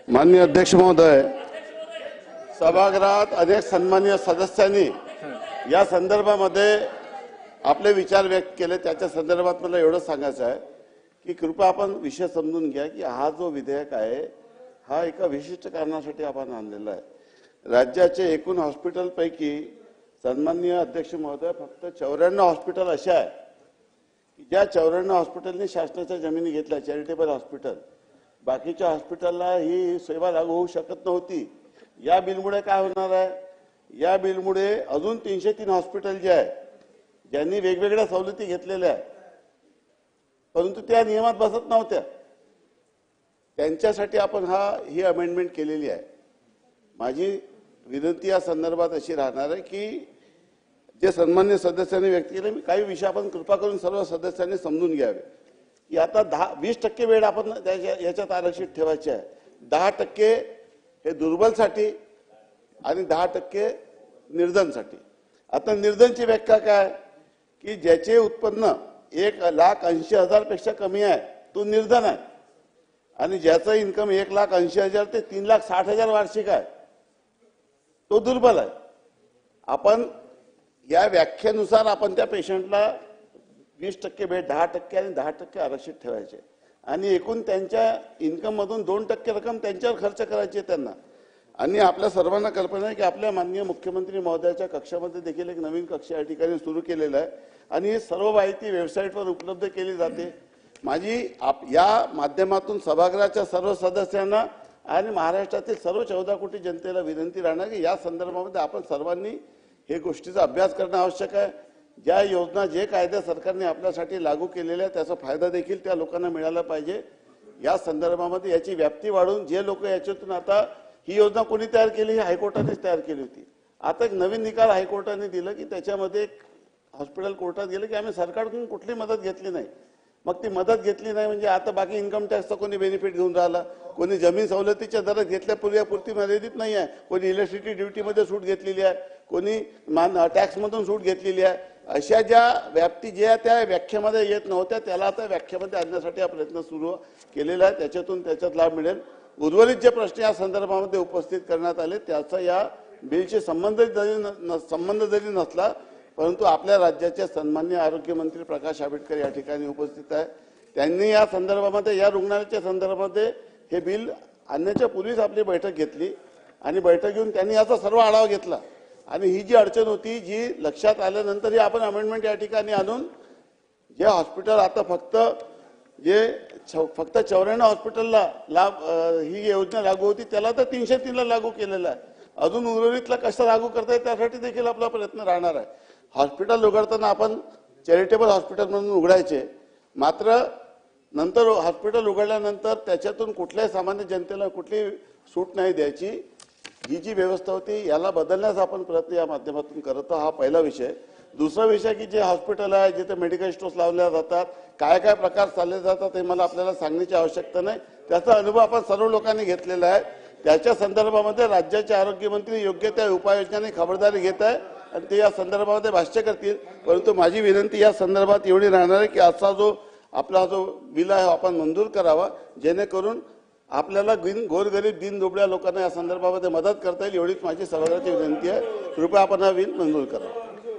माननीय अध्यक्ष महोदय, सभागृहात अनेक सन्माननीय सदस्यांनी या संदर्भामध्ये आपले विचार व्यक्त केले। त्याच्या संदर्भात मला एवढं सांगायचं आहे की कृपया आपण विषय समजून घ्या की हा जो विधेयक आहे हा एका विशिष्ट कारणासाठी आपण आणलेला आहे। राज्याचे एकूण हॉस्पिटलपैकी सन्माननीय अध्यक्ष महोदय फक्त 94 हॉस्पिटल असे आहे की ज्या 94 हॉस्पिटलनी शासनाच्या जमिनी घेतल्या, चॅरिटेबल हॉस्पिटल। बाकीच्या हॉस्पिटलला ही सेवा लागू होऊ शकत नव्हती। या बिलमुळे काय होणार आहे, या बिलमुळे अजून 303 हॉस्पिटल जे आहे ज्यांनी वेगवेगळ्या सवलती घेतलेल्या आहेत परंतु त्या नियमात बसत नव्हत्या, त्यांच्यासाठी आपण ही अमेंडमेंट केलेली आहे। माझी विनंती या संदर्भात अशी राहणार आहे की जे सन्माननीय सदस्यांनी व्यक्त केले, काही विषय आपण कृपा करून सर्व सदस्यांनी समजून घ्यावे की आता 20% बेड आपण याच्यात आरक्षित ठेवायचे आहे। 10% हे दुर्बलसाठी आणि 10% निर्धनसाठी। आता निर्धनची व्याख्या काय की ज्याचे उत्पन्न 1,80,000 पेक्षा कमी आहे तो निर्धन आहे, आणि ज्याचं इन्कम 1,80,000 ते 3,60,000 वार्षिक आहे तो दुर्बल आहे। आपण या व्याख्येनुसार आपण त्या पेशंटला 20% बेड, 10% आणि 10% आरक्षित ठेवायचे, आणि एकूण त्यांच्या इन्कम मधून 2% रक्कम त्यांच्यावर खर्च करायची आहे त्यांना। आणि आपल्या सर्वांना कल्पना आहे की आपल्या माननीय मुख्यमंत्री महोदयाच्या कक्षामध्ये देखील एक नवीन कक्ष या ठिकाणी सुरू केलेला आहे, आणि ही सर्व माहिती वेबसाईटवर उपलब्ध केली जाते। माझी या माध्यमातून सभागृहाच्या सर्व सदस्यांना आणि महाराष्ट्रातील सर्व 14 कोटी जनतेला विनंती राहणार की या संदर्भामध्ये आपण सर्वांनी हे गोष्टीचा अभ्यास करणं आवश्यक आहे। ज्या योजना, जे कायदे सरकारने आपल्यासाठी लागू केलेले आहेत त्याचा फायदा देखील त्या लोकांना मिळाला पाहिजे। या संदर्भामध्ये याची व्याप्ती वाढून जे लोक याच्यातून, आता ही योजना कोणी तयार केली, ही हायकोर्टानेच तयार केली होती। आता एक नवीन निकाल हायकोर्टाने दिलं की त्याच्यामध्ये एक हॉस्पिटल कोर्टात गेलं की आम्ही सरकारकडून कुठली मदत घेतली नाही। मग ती मदत घेतली नाही म्हणजे आता बाकी इन्कम टॅक्सचा कोणी बेनिफिट घेऊन राहिला, कोणी जमीन सवलतीच्या दरात घेतल्यापुरती मर्यादित नाही आहे, कोणी इलेक्ट्रिसिटी ड्युटीमध्ये सूट घेतलेली आहे, कोणी टॅक्समधून सूट घेतलेली आहे। अशा ज्या व्याप्ती ज्या त्या व्याख्येमध्ये येत नव्हत्या त्याला आता व्याख्येमध्ये आणण्यासाठी हा प्रयत्न सुरू केलेला आहे। त्याच्यात लाभ मिळेल। उर्वरित जे प्रश्न या संदर्भामध्ये उपस्थित करण्यात आले त्याचा या बिलशी संबंध जरी नसला परंतु आपल्या राज्याचे सन्माननीय आरोग्यमंत्री प्रकाश आंबेडकर या ठिकाणी उपस्थित आहे। त्यांनी या संदर्भामध्ये, या रुग्णालयाच्या संदर्भामध्ये हे बिल आणण्याच्या पूर्वीच आपली बैठक घेतली, आणि बैठक घेऊन त्यांनी याचा सर्व आढावा घेतला, आणि ही जी अडचण होती जी लक्षात आल्यानंतर ही आपण अमेंडमेंट या ठिकाणी आणून जे हॉस्पिटल आता फक्त 94 हॉस्पिटलला ही योजना लागू होती त्याला तर 303ला लागू केलेलं आहे। अजून उर्वरितला कसं लागू करता येईल त्यासाठी देखील आपला प्रयत्न राहणार आहे। हॉस्पिटल उघडताना आपण चॅरिटेबल हॉस्पिटल म्हणून उघडायचे, मात्र नंतर हॉस्पिटल उघडल्यानंतर त्याच्यातून कुठल्याही सामान्य जनतेला कुठली सूट नाही द्यायची। ही जी व्यवस्था होती याला बदलण्याचा आपण प्रयत्न या माध्यमातून करत आहोत। हा पहिला विषय। दुसरा विषय की जे हॉस्पिटल आहे जिथे मेडिकल स्टोर्स लावल्या जातात, काय काय प्रकार चालले जातात हे मला आपल्याला सांगण्याची आवश्यकता नाही, त्याचा अनुभव आपण सर्व लोकांनी घेतलेला आहे। त्याच्या संदर्भामध्ये राज्याचे आरोग्यमंत्री योग्य त्या उपाययोजनांनी खबरदारी घेत आहे आणि ते या संदर्भामध्ये भाष्य करतील। परंतु माझी विनंती या संदर्भात एवढी राहणार आहे की असा आपला जो बिल आहे आपण मंजूर करावा, जेणेकरून आपल्याला गोरगरीब दीनदुबळ्या लोकांना या संदर्भामध्ये मदत करता येईल। एवढीच माझी सभागृहाची विनंती आहे। कृपया आपण हा बिल मंजूर करा।